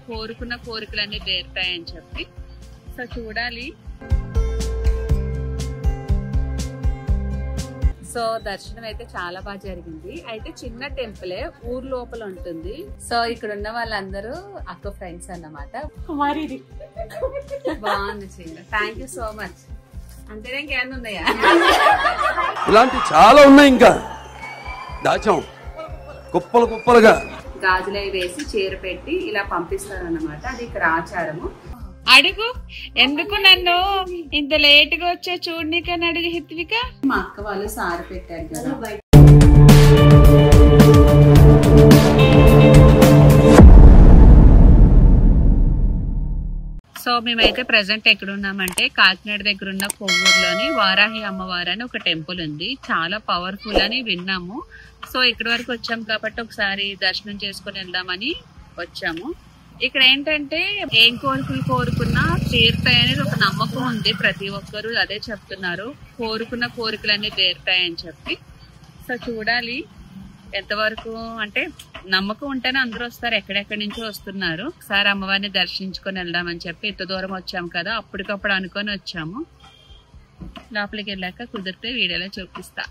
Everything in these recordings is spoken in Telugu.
కోరుకున్న కోరికలన్నీ తీరుతాయని చెప్పి. సో చూడాలి. సో దర్శనం అయితే చాలా బాగా జరిగింది. అయితే చిన్న టెంపులే, ఊరు లోపల ఉంటుంది. సో ఇక్కడ ఉన్న వాళ్ళందరూ అక్క ఫ్రెండ్స్ అన్నమాట. బాగుంది చీర. Thank you so much. అంతేనా ఇంకేమన్నా ఉన్నాయా? ఇలాంటి చాలా ఉన్నాయి. ఇంకా దాచాం కుప్పలు కుప్పలుగా. గాజులై వేసి చీర పెట్టి ఇలా పంపిస్తారు అన్నమాట. అది ఇక్కడ ఆచారము. అడుగు, ఎందుకు నన్ను ఇంత లేట్ గా వచ్చా చూడనీకని అడుగు హిత్విక. మా అక్క వాళ్ళు సారి పెట్టారు కదా. సో మేమైతే ప్రెసెంట్ ఎక్కడ ఉన్నామంటే కాకినాడ దగ్గర ఉన్న కొవ్వూరులోని వారాహి అమ్మవారు అని ఒక టెంపుల్ ఉంది. చాలా పవర్ఫుల్ అని విన్నాము. సో ఇక్కడి వరకు వచ్చాం కాబట్టి ఒకసారి దర్శనం చేసుకుని వెళ్దామని వచ్చాము. ఇక్కడ ఏంటంటే ఏం కోరికలు కోరుకున్నా తీరుతాయి అనేది ఒక నమ్మకం ఉంది. ప్రతి ఒక్కరు అదే చెప్తున్నారు, కోరుకున్న కోరికలన్నీ తీరుతాయని చెప్పి. సో చూడాలి ఎంతవరకు అంటే నమ్మకం ఉంటేనే అందరూ వస్తారు. ఎక్కడెక్కడి నుంచో వస్తున్నారు. ఒకసారి అమ్మవారిని దర్శించుకొని వెళ్దామని చెప్పి ఇంత దూరం వచ్చాము కదా, అప్పటికప్పుడు అనుకొని వచ్చాము. లోపలికి వెళ్ళాక కుదిరితే వీడియోలో చూపిస్తా.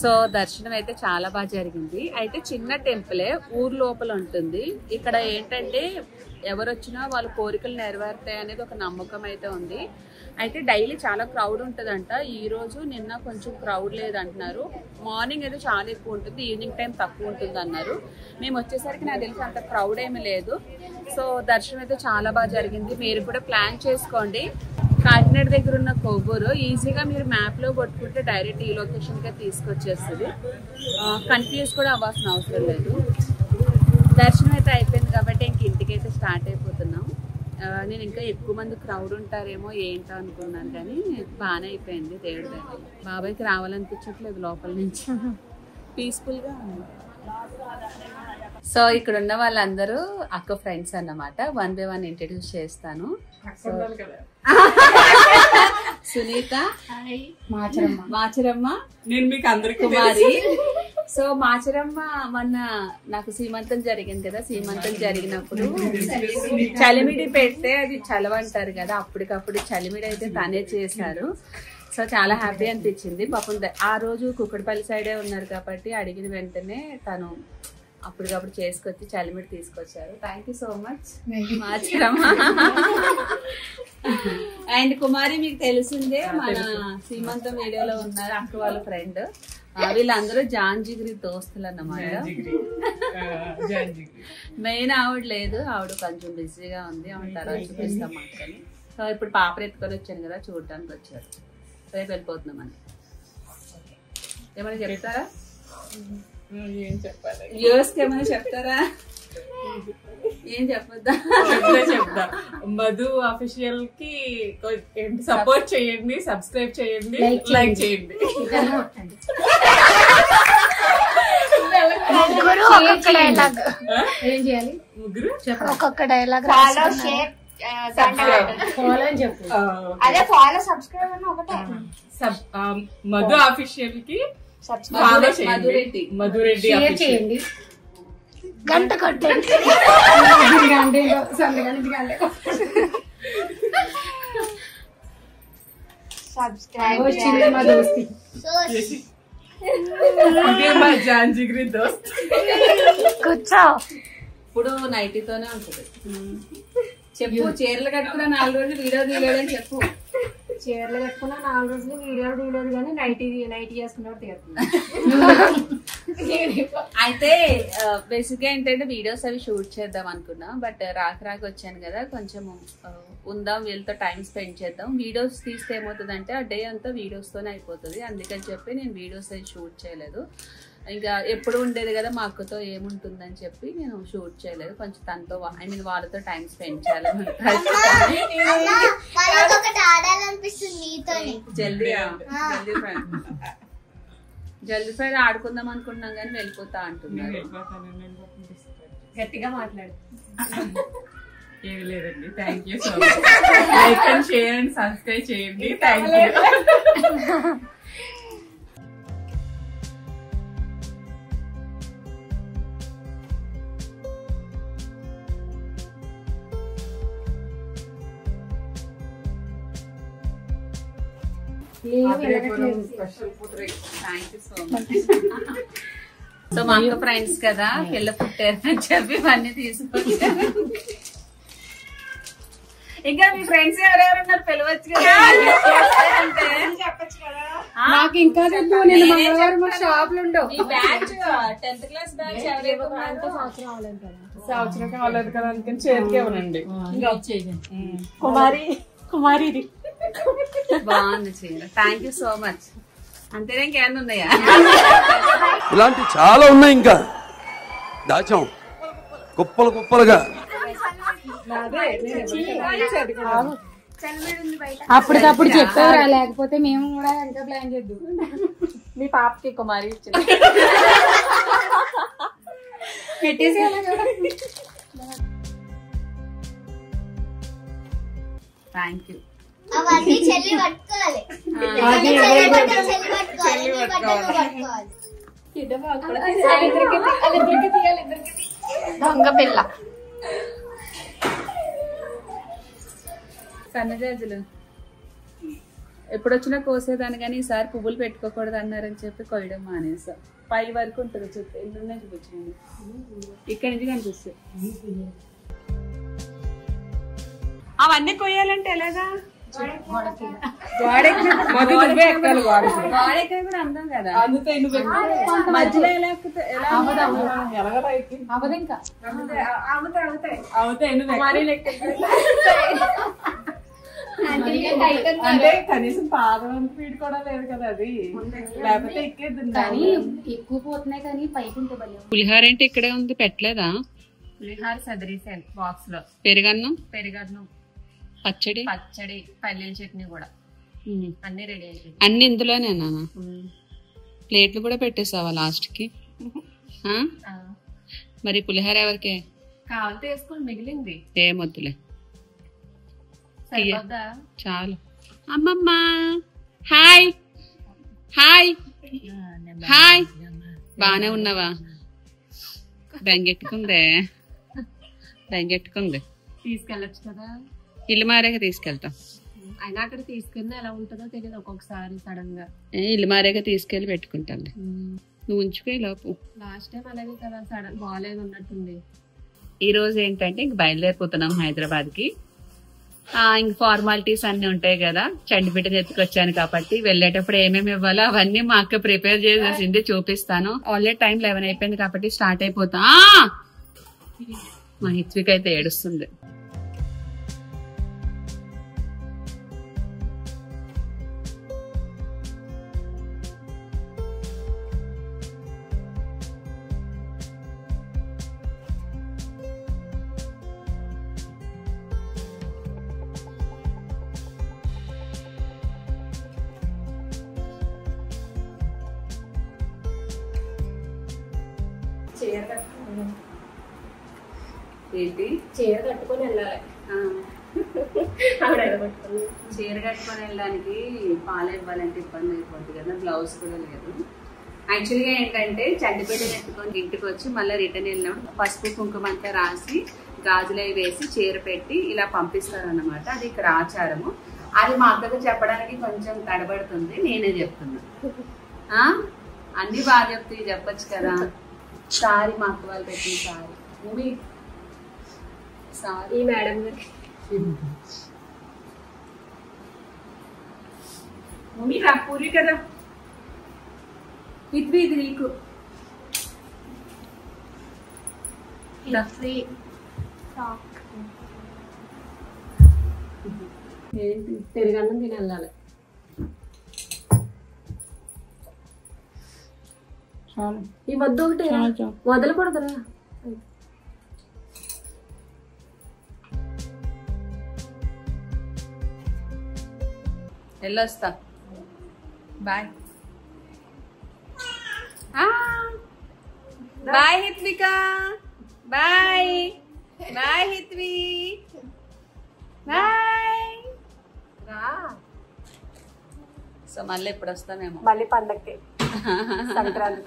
సో దర్శనం అయితే చాలా బాగా జరిగింది. అయితే చిన్న టెంపులే, ఊరు లోపల ఉంటుంది. ఇక్కడ ఏంటంటే ఎవరు వచ్చినా వాళ్ళ కోరికలు నెరవేరుతాయి అనేది ఒక నమ్మకం అయితే ఉంది. అయితే డైలీ చాలా క్రౌడ్ ఉంటుందంట. ఈ రోజు నిన్న కొంచెం క్రౌడ్ లేదంటున్నారు. మార్నింగ్ అయితే చాలా ఎక్కువ ఉంటుంది, ఈవినింగ్ టైం తక్కువ ఉంటుంది అన్నారు. మేము వచ్చేసరికి నాకు తెలిసి అంత క్రౌడ్ ఏమీ లేదు. సో దర్శనం అయితే చాలా బాగా జరిగింది. మీరు కూడా ప్లాన్ చేసుకోండి. కాకినాడ దగ్గర ఉన్న కొవ్వూరు ఈజీగా మీరు మ్యాప్ లో కొట్టుకుంటే డైరెక్ట్ ఈ లొకేషన్ గా తీసుకొచ్చేస్తుంది. కన్ఫ్యూజ్ కూడా అవ్వాల్సిన అవసరం లేదు. దర్శనం అయితే అయిపోయింది కాబట్టి ఇంక ఇంటికైతే స్టార్ట్ అయిపోతున్నాం. నేను ఇంకా ఎక్కువ మంది క్రౌడ్ ఉంటారేమో ఏంటో అనుకున్నాను, కానీ బాగానే అయిపోయింది. దేవుడి దగ్గర బాబాయ్కి రావాలనిపించట్లేదు లోపల నుంచి. పీస్ఫుల్ గా ఉంది. సో ఇక్కడ ఉన్న వాళ్ళందరూ అక్క ఫ్రెండ్స్ అన్నమాట. 1 by 1 ఇంట్రడ్యూస్ చేస్తాను. సునీత, మాచరమ్మ, నేను మీకు అందరికీ కుమారి. సో మాచరమ్మ మొన్న నాకు సీమంతం జరిగింది కదా, సీమంతం జరిగినప్పుడు చలిమిడి పెడితే అది చలవంటారు కదా, అప్పటికప్పుడు చలిమిడి అయితే తనే చేశారు. సో చాలా హ్యాపీ అనిపించింది. పాపం ఆ రోజు కుక్కడపల్లి సైడే ఉన్నారు కాబట్టి అడిగిన వెంటనే తను అప్పటికప్పుడు చేసుకొచ్చి చలిమిడి తీసుకొచ్చారు. Thank you so much Macharamma. And Kumari మీకు తెలిసిందే, మన సీమంతం వీడియోలో ఉన్నారు, అక్క వాళ్ళ ఫ్రెండ్. వీళ్ళందరూ జాన్ జిగిరి దోస్తులు అన్నమాట. మెయిన్ ఆవిడ లేదు, ఆవిడ కొంచెం బిజీగా ఉంది. ఆవిడ తర్వాత చూపిస్తాం అక్కని. సో ఇప్పుడు పాపను ఎత్తుకొని వచ్చాను కదా, చూడటానికి వచ్చారు. రేపు వెళ్ళిపోతున్నామని ఏమైనా చెప్తారా? ఏం చెప్పాలి? వ్యూవర్స్ కి ఏమైనా చెప్తారా? ఏం చెప్పొద్దా? చెప్తా. మధు అఫీషియల్ కి సపోర్ట్ చేయండి, సబ్స్క్రైబ్ చేయండి, లైక్ చేయండి. ఏం చేయాలి? ముగ్గురు ఒక్కొక్క డైలాగ్ ఫాలో, షేర్, ఫాలో అని చెప్పు. అదే ఫాలో, సబ్స్క్రైబ్ అని ఒకటే. మధు అఫీషియల్ కి ఫాలో చేయండి, మధురెడ్డి షేర్ చేయండి, గంట కొట్టండి. సబ్స్క్రైబ్ వచ్చింది మా దోస్తి. ఇదే మా జాంజిగిరి దోస్త్. కూర్చో. ఇప్పుడు నైటీతోనే ఉంటుంది. చెప్పు, చీరలు కట్టుకున్న 4 రోజులు వీడియో తీయలేదని చెప్పు. చీరలు కట్టుకున్నా 4 రోజులు వీడియో తీయలేదు కానీ నైటీ చేసుకున్నప్పుడు తీరుతుంది. అయితే బేసిక్ గా ఏంటంటే వీడియోస్ అవి షూట్ చేద్దాం అనుకున్నా, బట్ రాక వచ్చాను కదా, కొంచెం ఉందాం వీళ్ళతో టైం స్పెండ్ చేద్దాం. వీడియోస్ తీస్తే ఏమవుతుందంటే ఆ డే అంతా వీడియోస్ తోనే అయిపోతుంది. అందుకని చెప్పి నేను వీడియోస్ అవి షూట్ చేయలేదు. ఇంకా ఎప్పుడు ఉండేది కదా మా అక్కతో ఏముంటుందని చెప్పి నేను షూట్ చేయలేదు. కొంచెం తనతో వాళ్ళతో టైం స్పెండ్ చేయాలని జల్దీ ఫ్రైడ్ ఆడుకుందాం అనుకుంటున్నాం కానీ వెళ్ళిపోతా అంటున్నారు. గట్టిగా మాట్లాడు. ఏమి లేదండి, thank you so much. Like and share and subscribe చేయండి. Thank you. సో మా అక్క ఫ్రెండ్స్ కదా, పిల్ల పుట్టారని చెప్పి ఇవన్నీ తీసుకొచ్చారు. ఇంకా మీ ఫ్రెండ్స్ ఎవరెవరు ఉన్నారు పిలవచ్చు కదా. చెప్పచ్చు కదా. నాకు ఇంకా చెప్పు. నేను మంగళవారం మా షాప్ లో ఉండవు. 10th క్లాస్ బ్యాచ్ సంవత్సరం కాలేదు కదా, అందుకని చేతికి ఇవ్వనండి. కుమారి బాగుంది చీర. Thank you so much. అంతేనే ఇంకేమన్నా ఉన్నాయా? ఇలాంటి చాలా ఉన్నాయి, ఇంకా దాచాం కుప్పలు కుప్పలుగా. అప్పటికప్పుడు చెప్పారా, లేకపోతే మేము కూడా ఇంకా ప్లాన్ చేద్దాం. మీ పాపకి కుమారి ఇచ్చింది. పెట్టేసి థ్యాంక్ యూ. అవన్నీ చెల్లి పట్టుకోవాలి. దొంగ పిల్ల. సన్నజాజులు ఎప్పుడొచ్చినా కోసేదాన్ని కానీ ఈసారి పువ్వులు పెట్టుకోకూడదు అన్నారని చెప్పి కొయ్యడం మానేసా. పై వరకు ఉంటుంది చుట్టూ. ఎన్ని చూపించండి, ఇక్కడి నుంచి కనిపిస్తుంది. అవన్నీ కొయ్యాలంటే ఎలాగా? వాడెక్కడ కూడా అందం కదా. మధ్యలో అంటే కనీసం పాదం ఫీడ్ కూడా లేదు కదా, అది లేకపోతే ఎక్కేది. కానీ ఎక్కువ పోతున్నాయి కానీ పైకి ఉంటే భలే. పులిహార ఏంటి ఇక్కడే ఉంది, పెట్టలేదా? పులిహార సదిరేసాను బాక్స్ లో. పెరుగన్నం, పచ్చడి, పల్లీల చట్నీ కూడా అన్ని రెడీ అయిపోయింది. అన్ని ఇందులోనేనా? ప్లేట్లు కూడా పెట్టేసావా లాస్ట్ కి? మరి పులిహార ఎవరికే కావాలితే వేసుకొని మిగిలింది ఏమొద్దులే, సరిపోద్దా? చాలు. అమ్మమ్మ హాయ్ హాయ్ హాయ్, బానే ఉన్నావా? బెంగెట్టుకుంది. తీసుకెళ్ళచ్చు కదా. ఇల్లు మారేగా తీసుకెళ్తాం. అయినా అక్కడ తీసుకెళ్ళినా ఎలా ఉంటుందో తెలియదు ఒక్కొక్కసారి సడన్ గా. ఇల్లు మారేగా తీసుకెళ్లి పెట్టుకుంటాను. నువ్వు ఉంచుకో లోపు. లాస్ట్ టైం అలాగే కదా, సడన్ బాగాలేదు ఉన్నట్టుంది. ఈ రోజు ఏంటంటే ఇంక బయలుదేరిపోతున్నాం హైదరాబాద్ కి. ఇంక ఫార్మాలిటీస్ అన్ని ఉంటాయి కదా, చండిపిట్టని ఎత్తుకొచ్చాను కాబట్టి వెళ్ళేటప్పుడు ఏమేమి ఇవ్వాలో అవన్నీ మా అక్క ప్రిపేర్ చేసేసింది, చూపిస్తాను. ఆల్రెడీ టైం 11 అయిపోయింది కాబట్టి స్టార్ట్ అయిపోతా. మా హిత్విక్ అయితే ఏడుస్తుంది. ఏంటి చీర కట్టుకొని వెళ్ళాలి. చీర కట్టుకొని వెళ్ళడానికి పాలు ఇవ్వాలంటే ఇబ్బంది అయిపోతుంది కదా, బ్లౌజ్ కూడా లేదు. యాక్చువల్గా ఏంటంటే చండిపేట ఎత్తుకొని ఇంటికి వచ్చి మళ్ళీ రిటర్న్ వెళ్ళినప్పుడు పసుపు కుంకుమ అంతా రాసి గాజులు వేసి చీర పెట్టి ఇలా పంపిస్తారన్నమాట. అది ఇక్కడ ఆచారము. అది మా అక్కకు చెప్పడానికి కొంచెం తడబడుతుంది, నేనే చెప్తున్నా. అన్ని బాగా చెప్తే చెప్పొచ్చు కదా. సారీ మా అక్క వాళ్ళు పెట్టిన సారీ మూవీ సారీ ఈ మేడం మమ్మీ రా పూరి కదా ఇది నీకు ఏంటి పెరుగన్నం తిని వెళ్ళాలి. ఈ వద్దు ఒకటి వదలకూడదురా. వెళ్ళొస్తా bye. Bye Hithvika bye. Bye Hithvi bye. So మళ్ళీ ఎప్పుడు వస్తామేమో మళ్ళీ పండక్కి సంక్రాంతి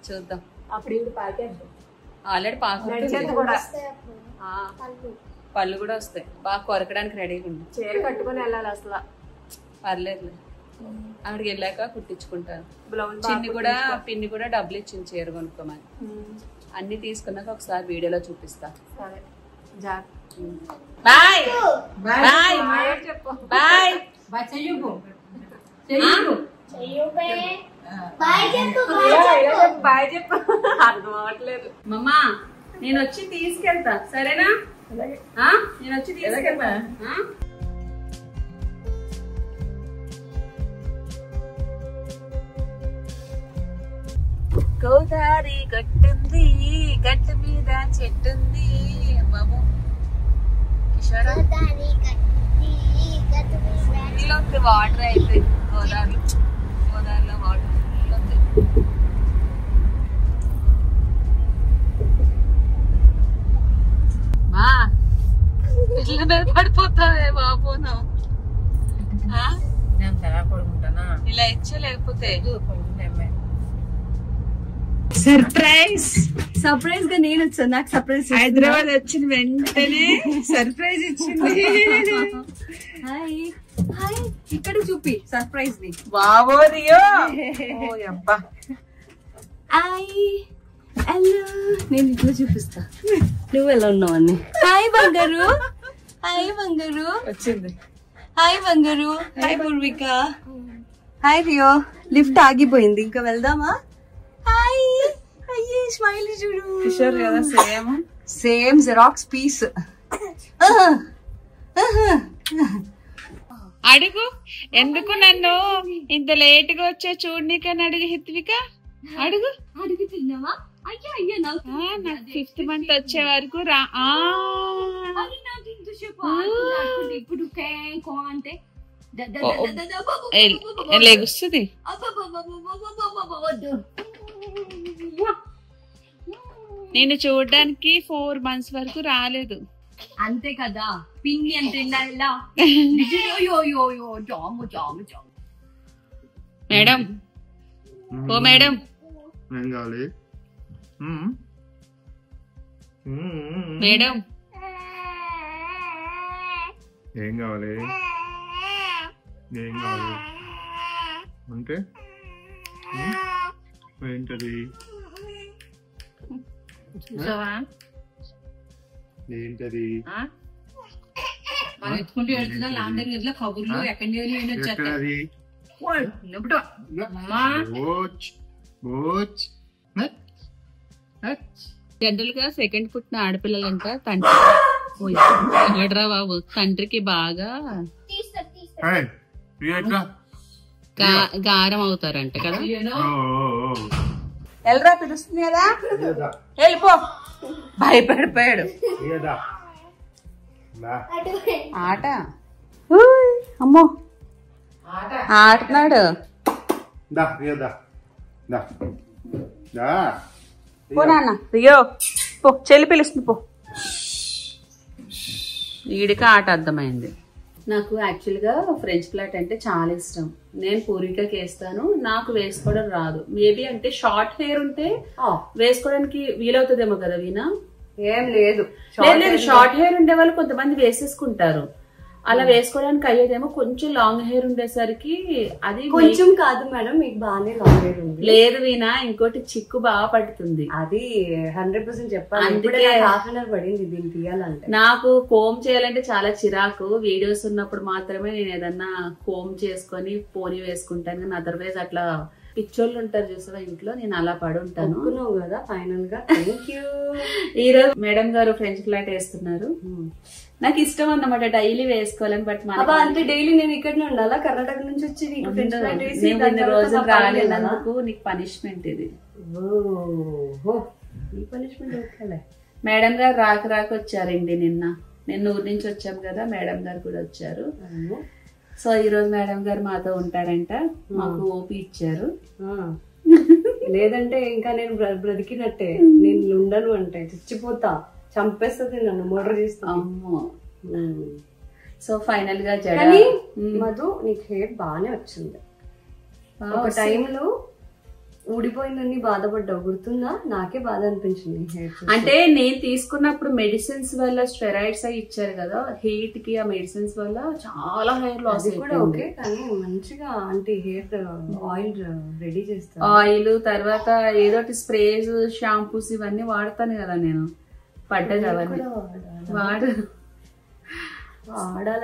చూద్దాం. అప్పుడు ఇప్పుడు పాకేద్దాం. ఆల్రెడీ పాకు కూడా పళ్ళు కూడా వస్తాయి. బాగా కొరకడానికి రెడీగా ఉంది. చీర కట్టుకొని వెళ్ళాలి అసలు. పర్లేదు అక్కడికి వెళ్ళాక కుట్టించుకుంటాను. బ్లౌజ్ పిన్ని కూడా డబ్బులు ఇచ్చింది చీర కొనుక్కోమని. అన్ని తీసుకున్నాక ఒకసారి వీడియోలో చూపిస్తా. సరే జా బాయ్ బాయ్ చెప్పు. బాయ్ బాయ్ చెప్పు బాయ్ చెప్పు. అర్థం అవ్వట్లేదు. మమ్మా నేను వచ్చి తీసుకెళ్తా సరేనా? నేను వచ్చి తీసుకెళ్తా. గోదావరి గట్టుంది గట్టు మీద చెట్టుంది బాబు కిషోరా ఉంది వాటర్ అయితే గోదావరిలో వాటర్ ఉంది. మా పిల్లల మీద పడిపోతావే బాబు ఇలా ఇచ్చా లేకపోతే సర్ప్రైజ్ గా నేను వచ్చాను. నాకు సర్ప్రైజ్ హైదరాబాద్ వచ్చిన వెంటనే సర్ప్రైజ్ ఇచ్చింది. హాయ్ హాయ్ ఇక్కడ చూపి సర్ప్రైజ్ ని. బాబోదియో అబ్బా హాయ్ హలో నేను ఇట్లా చూపిస్తా. నువ్వు ఎలా ఉన్నావు అన్ని. హాయ్ బంగారు. హాయ్ బంగారు వచ్చింది. హాయ్ బంగారు. Hi Poorvika. Hi Rio. Lift ఆగిపోయింది ఇంకా వెళ్దామా? హాయ్ అయ్యే స్మైల్ చూడు. కిషోర్ కదా సేమ్ సేమ్ జెరాక్స్ పీస్. అడుగు ఎందుకు నన్ను ఇంత లేట్ గా వచ్చా చూడనీకని అడుగు హిత్విక. అడుగు అడుగుతున్నావా? అయ్యా అయ్యా నాకు 5th month వచ్చే వరకు రా. ఇప్పుడు అంటే లేగుస్తుంది. నేను చూడడానికి 4 months వరకు రాలేదు. అంతే కదా పిన్ని అంతే. మేడం ఓ మేడం ఏం కావాలి మేడం ఏం కావాలి ఏం కావాలి అంటే ఏంటది చూసావా ఏంటది మనం ఎత్తుకుంటూ వెళ్తున్నా లాండన్ ఇట్లా కబుర్లు ఎక్కడి ఎక్కడది జనరల్ గా సెకండ్ పుట్టిన ఆడపిల్లలంట తండ్రి బాబు తండ్రికి బాగా గారం అవుతారంట కదా. ఎల్రా పిలుస్తుంది కదా వెళ్ళిపో. భయపడిపోయాడు. ఆట అమ్మో ఆడుతున్నాడు. పో నాన్న రియో పో. చెల్లి పిలుస్తుంది పో. వీడికి ఆట అర్థమైంది. నాకు యాక్చువల్గా ఫ్రెంచ్ ఫ్లాట్ అంటే చాలా ఇష్టం. నేను పూర్వికకి వేస్తాను. నాకు వేసుకోవడం రాదు. మేబీ అంటే షార్ట్ హెయిర్ ఉంటే వేసుకోవడానికి వీలవుతుందేమో కదా వీణా. ఏం లేదు లేదు షార్ట్ హెయిర్ ఉండే వాళ్ళు కొంతమంది వేసేసుకుంటారు. అలా వేసుకోవడానికి అయ్యేదేమో కొంచెం లాంగ్ హెయిర్ ఉండేసరికి అది కొంచెం కాదు మేడం, మీకు బాగానే లాంగ్ హెయిర్ ఉంది. లేదు వీణా, ఇంకోటి చిక్కు బాగా పడుతుంది. అది 100% చెప్పాలి. అందుకే హాఫ్ అన్ అవర్ పడింది దీన్ని తీయాలంటే. నాకు కోమ్ చేయాలంటే చాలా చిరాకు. వీడియోస్ ఉన్నప్పుడు మాత్రమే నేను ఏదన్నా కోమ్ చేసుకొని పోనీ వేసుకుంటాను, కానీ అదర్వైజ్ అట్లా పిచ్చోళ్ళు ఉంటారు చూసావా ఇంట్లో, నేను అలా పడి ఉంటాను కదా. ఫైనల్ గా థ్యాంక్ యూ. ఈ రోజు మేడం గారు ఫ్రెంచ్ ఫ్లైట్ వేస్తున్నారు. నాకు ఇష్టం అన్నమాట డైలీ వేసుకోవాలని. బట్ అంటే డైలీ నేను ఇక్కడనే ఉండాలా? కర్ణాటక నుంచి వచ్చి నీకు ఫ్రెంచ్ ఫ్లైట్ వేసి రోజులు రాలేనందుకు నీకు పనిష్మెంట్ ఇది. ఈ పనిష్మెంట్ ఓకేలే. మేడం గారు రాక వచ్చారండి నిన్న ఊరి నుంచి వచ్చాం కదా, మేడం గారు కూడా వచ్చారు. సో ఈ రోజు మేడం గారు మాతో ఉంటారంట, మాకు ఓపి ఇచ్చారు. లేదంటే ఇంకా నేను బ్రతికినట్టే, నేను ఉండను అంటే చచ్చిపోతా, చంపేస్తుంది నన్ను, మర్డర్ చేస్తాను. సో ఫైనల్ గా మధు నీకు హెయిర్ బాగానే వచ్చింది. ఒక టైంలో ఊడిపోయిందని బాధపడ్డావు, గుర్తుందా? నాకే బాధ అనిపించింది హెయిర్. అంటే నేను తీసుకున్నప్పుడు మెడిసిన్స్ వల్ల స్టెరాయిడ్స్ అవి ఇచ్చారు కదా, హీట్ కి ఆ మెడిసిన్స్ వల్ల చాలా హెయిర్ లాస్ కూడా. ఓకే, కానీ మంచిగా అంటే హెయిర్ ఆయిల్ రెడీ చేస్తాను. ఆయిల్ తర్వాత ఏదోటి స్ప్రేస్, షాంపూస్ ఇవన్నీ వాడతాను కదా నేను. పడ్డది అవన్నీ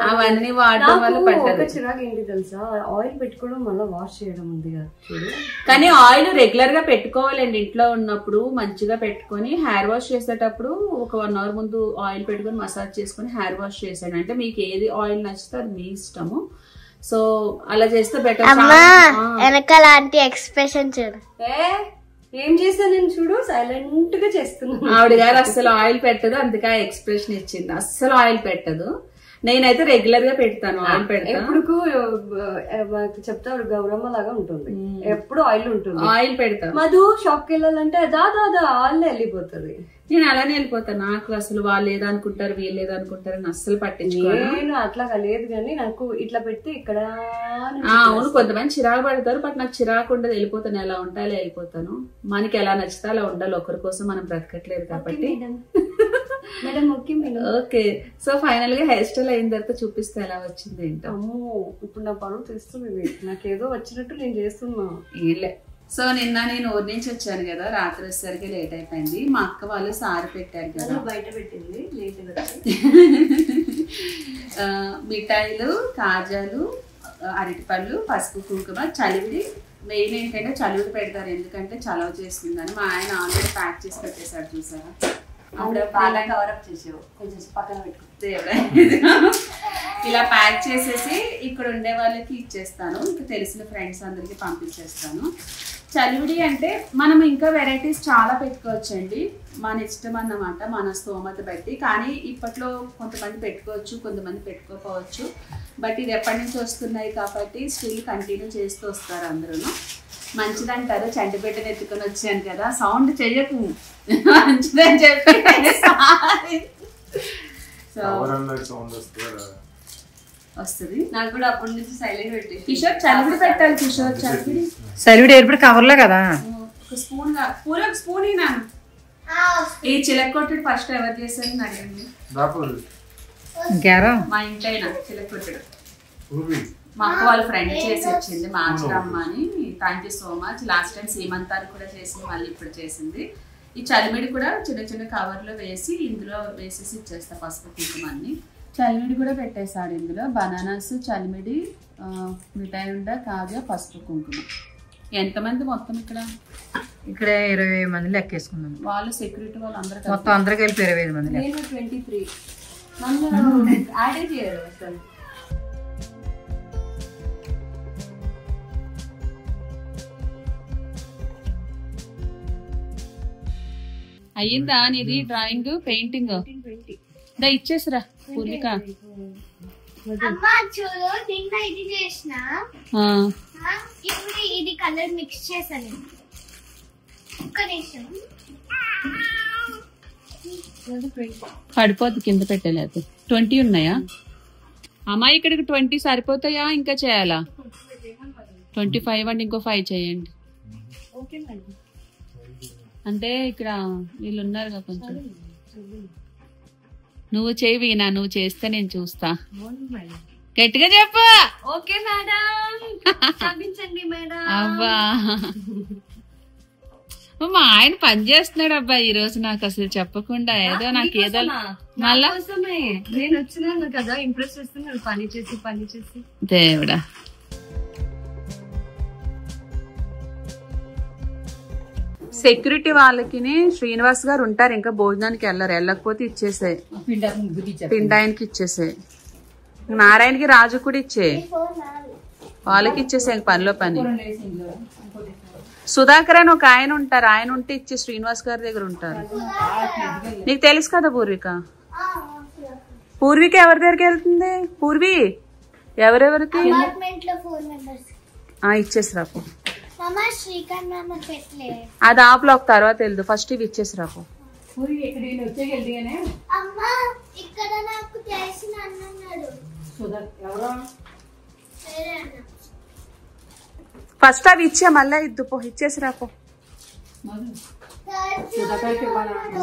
అవన్నీ వాడడం వల్ల పడ్డది. చిరాకు ఏంటి తెలుసా, ఆయిల్ పెట్టుకోవడం మళ్ళీ వాష్ చేయడం ఉంది కదా చూడు. కానీ ఆయిల్ రెగ్యులర్ గా పెట్టుకోవాలండి. ఇంట్లో ఉన్నప్పుడు మంచిగా పెట్టుకొని హెయిర్ వాష్ చేసేటప్పుడు ఒక 1 అవర్ ముందు ఆయిల్ పెట్టుకొని మసాజ్ చేసుకుని హెయిర్ వాష్ చేసాను. అంటే మీకు ఏది ఆయిల్ నచ్చితే అది మీ ఇష్టము. సో అలా చేస్తే బెటర్. వెనకాలంటి ఎక్స్ప్రెషన్ చూడు. ఏం చేశాను నేను చూడు, సైలెంట్ గా చేస్తున్నాను. ఆవిడ గారు అస్సలు ఆయిల్ పెట్టదు, అందుకే ఆ ఎక్స్ప్రెషన్ ఇచ్చింది. అస్సలు ఆయిల్ పెట్టదు. నేనైతే రెగ్యులర్ గా పెడతాను, ఆయిల్ పెడతాను. ఎప్పుడు చెప్తాడు గౌరమ్మ లాగా ఉంటుంది, ఎప్పుడు ఆయిల్ ఉంటుంది. ఆయిల్ పెడతాను. మధు షాప్ కి వెళ్ళాలంటే దాదా ఆయిల్ వెళ్ళిపోతుంది. నేను అలానే వెళ్ళిపోతాను. నాకు అసలు వాళ్ళు ఏదనుకుంటారు వీళ్ళు ఏదనుకుంటారు అని అస్సలు పట్టించుకోను. నేను అట్లా లేదు, కానీ నాకు ఇట్లా పెడితే ఇక్కడ అవును కొంతమంది చిరాకు పడతారు, బట్ నాకు చిరాకు ఉండదు. వెళ్ళిపోతాను, ఎలా ఉంటాలో వెళ్ళిపోతాను. మనకి ఎలా నచ్చితే అలా ఉండాలి. ఒకరి కోసం మనం బ్రతకట్లేదు కాబట్టి. ఓకే, సో ఫైనల్ గా హెయిర్ స్టైల్ అయిన తర్వాత చూపిస్తే ఎలా వచ్చింది ఏంటో. ఇప్పుడు నా పనులు తెస్తుంది, నాకేదో వచ్చినట్టు నేను చేస్తున్నా. ఏలే. సో నిన్న నేను ఊరి నుంచి వచ్చాను కదా, రాత్రి వచ్చేసరికి లేట్ అయిపోయింది. మా అక్క వాళ్ళు సారి పెట్టారు కదా, బయట పెట్టింది లేట్. మిఠాయిలు, కాజాలు, అరటిపళ్ళు, పసుపు, కుంకుమ, చలివిడి. మెయిన్ ఏంటంటే చలివిడి పెడతారు, ఎందుకంటే చలవ చేస్తుందని. మా ఆయన ఆల్రెడీ ప్యాక్ చేసి పెట్టేశారు చూసారా. కవరప్ చేసావు, కొంచెం పక్కన పెట్టుకో. ఇలా ప్యాక్ చేసేసి ఇక్కడ ఉండే వాళ్ళకి ఇచ్చేస్తాను, ఇంకా తెలిసిన ఫ్రెండ్స్ అందరికి పంపించేస్తాను. చలివిడి అంటే మనం ఇంకా వెరైటీస్ చాలా పెట్టుకోవచ్చండి, మన ఇష్టం అన్నమాట, మన స్తోమత బట్టి. కానీ ఇప్పట్లో కొంతమంది పెట్టుకోవచ్చు, కొంతమంది పెట్టుకోకపోవచ్చు. బట్ ఇది ఎప్పటి నుంచి వస్తున్నాయి కాబట్టి స్టిల్ కంటిన్యూ చేస్తూ వస్తారు అందరూ. మంచిదంటారు. చంటిపెట్టని ఎత్తుకొని వచ్చాను కదా, సౌండ్ చెయ్యకు, మంచిదని చెప్పి వస్తుంది. నాకు కూడా అప్పటి నుంచి సైలెంట్ పెట్టి కిషోర్ చలివిడి పెట్టాలి. కిషోర్ చలివిడి ఏర్పడి కవర్లో కదా, ఒక స్పూన్ పూర ఒక స్పూన్ ఇనాను. ఈ చిలక్కొట్టుడు ఫస్ట్ ఎవరు చేశారని అడగండి. మా ఇంటైనా చిలక్కొట్టుడు మా అక్క వాళ్ళ ఫ్రెండ్ చేసి వచ్చింది, మార్చడమ్మ అని. Thank you so much. Last time సీమంతాన్ని కూడా చేసింది, మళ్ళీ ఇప్పుడు చేసింది. ఈ చలిమిడి కూడా చిన్న చిన్న కవర్లో వేసి ఇందులో వేసేసి ఇచ్చేస్తా, పసుపు కుంకుమ అన్ని. చలిమిడి కూడా పెట్టేశాడు ఇందులో, బనానాస్, చలిమిడి, మిఠాయి ఉండ, కాజా, పసుపు కుంకుమ. ఎంతమంది మొత్తం ఇక్కడ? ఇక్కడ 20 మంది లెక్కేసుకున్నాం. వాళ్ళు సెక్యూరిటీ వాళ్ళు అందరూ మొత్తం అందరికి వెళ్ళి 25 మంది. 23 యాడ్ చేయరు అసలు. అయ్యిందా నీది డ్రాయింగ్, పెయింటింగ్? దా ఇచ్చేసిరా పూర్ణిక. అమ్మా చూడు, నిన్న ఇది చేసిన, ఇప్పుడు ఇది కలర్ మిక్స్ చేశాను. ఒక్క నిమిషం. పడిపోద్ది కింద పెట్టలేదు. 20 ఉన్నాయా అమ్మాయి? ఇక్కడికి 20 సరిపోతాయా, ఇంకా చేయాలా? 25 అండి, ఇంకో 5 చేయండి. అంటే ఇక్కడ వీళ్ళు ఉన్నారు కదా కొంచెం. నువ్వు చేయి వీణా, నువ్వు చేస్తే నేను చూస్తా. గట్టిగా చెప్పు. ఓకే మేడం, పంపించండి మేడం. అబ్బా మా ఆయన పని చేస్తున్నాడు అబ్బా ఈ రోజు, నాకు అసలు చెప్పకుండా ఏదో నాకు ఏదో మళ్ళా నేను వచ్చినాను కదా, ఇంప్రెస్ చేస్తున్నాను పని చేసి. దేవుడా, సెక్యూరిటీ వాళ్ళకి శ్రీనివాస్ గారు ఉంటారు, ఇంకా భోజనానికి వెళ్ళకపోతే ఇచ్చేసాయి, పిండాయనకి ఇచ్చేసాయి, నారాయణకి రాజు కూడా ఇచ్చే, వాళ్ళకి ఇచ్చేసాయి పనిలో పని. సుధాకర్ అని ఒక ఆయన ఉంటారు, ఆయన ఉంటే ఇచ్చే శ్రీనివాస్ గారి దగ్గర ఉంటారు. నీకు తెలుసు కదా పూర్విక? పూర్విక ఎవరి దగ్గరికి వెళ్తుంది? పూర్వి ఎవరెవరికి ఇచ్చేసి రాకు. అది ఆ బ్లాక్ తర్వాత వెళ్దు, ఫస్ట్ ఇవి ఇచ్చేసి రాకు. ఫస్ట్ అవి ఇచ్చే మళ్ళా ఇద్దు పో, ఇచ్చేసి రాపో.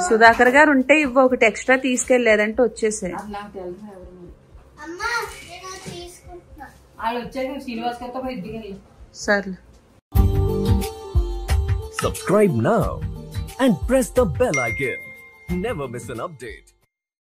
సుధాకర్ గారు ఉంటే ఇవ్వ, ఒకటి ఎక్స్ట్రా తీసుకెళ్ళలేదంటే వచ్చేసే. సర్లే. Subscribe now and press the bell icon. Never miss an update.